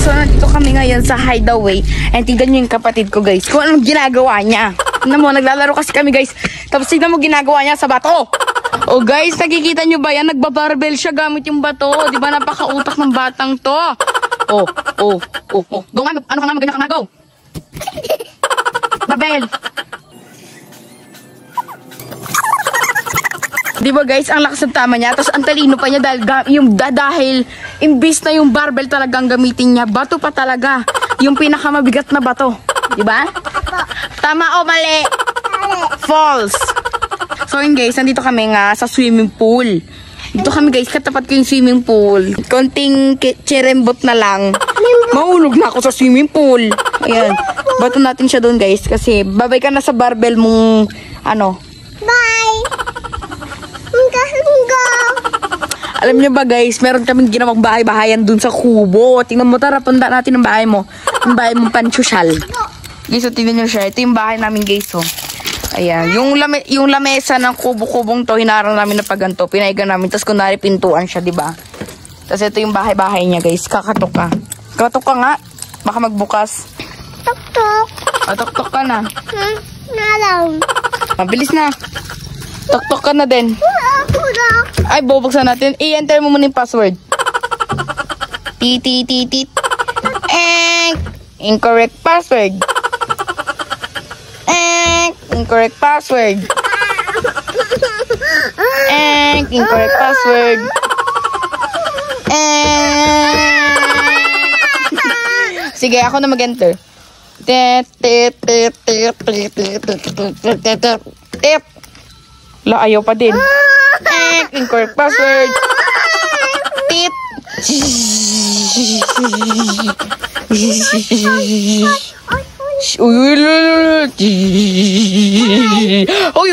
So, nandito kami ngayon sa Hideaway. And tignan nyo yung kapatid ko, guys. Kung anong ginagawa niya. Tignan mo, naglalaro kasi kami, guys. Tapos tignan mo ginagawa niya sa bato. Oh, guys, nakikita nyo ba yan? Nagbabarbell siya gamit yung bato. Di ba napakautak ng batang to? Oh. Go nga, ano ka nga, maganda ka nga, go. Barbell. Di ba guys, ang lakas ng tama niya. Tapos ang talino pa niya dahil imbis na yung barbell talagang gamitin niya, bato pa talaga. Yung pinakamabigat na bato. Di ba? Tama o mali? False. So yun guys, nandito kami nga sa swimming pool. Dito kami guys, katapat ko yung swimming pool. Konting cherembot na lang. Mahulog na ako sa swimming pool. Ayan. Bato natin siya doon guys. Kasi babay ka na sa barbell mong ano. Alam niyo ba guys, meron kaming ginawang bahay-bahayan dun sa kubo. Tingnan mo, tara, punta natin ang bahay mo. Yung bahay mong pansosyal. Guys, so, tingnan nyo siya. Ito yung bahay namin guys, oh. Ayan. Yung lamesa ng kubo-kubong to, hinarang namin na paganto. Pinaigan namin, tapos kunwari pintuan siya, diba? Tapos ito yung bahay-bahay niya guys. Kakatok ka. Kakatok ka nga. Baka magbukas. Tok-tok. Tok-tok ka na. Nalang. Mabilis na. Tok-tok ka na din. Ay, bubuksan natin. I-enter mo muna yung password. Tit. Incorrect password. Incorrect password. Incorrect password. Sige, ako na mag-enter. Tip. La, ayaw pa din. Incorrect password. Tit.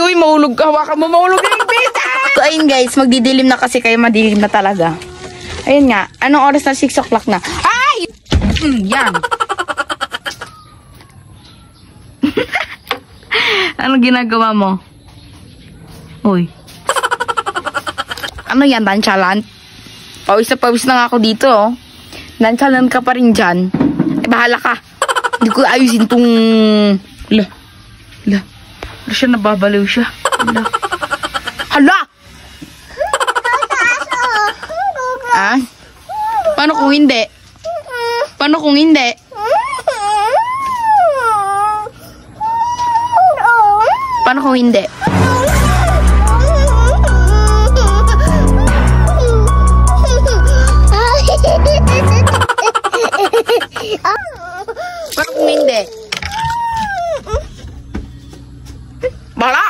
Uy, mahulog ka. Hawakan mo, mahulog yung pizza. So, ayun guys, magdidilim na kasi kayo, madilim na talaga. Ayun nga, anong oras na? 6 o'clock na. Ay! Yan. Anong ginagawa mo? Uy. Ano yan, nonchalant? Pawis na nga ako dito, oh. Nonchalant ka pa rin dyan. Eh, bahala ka. Hindi ko ayusin tong... La. Siya, nababaliw siya. Hala! Ah? Paano kung hindi? Paano kung hindi? Paano kung hindi? Paano kung hindi? Bala!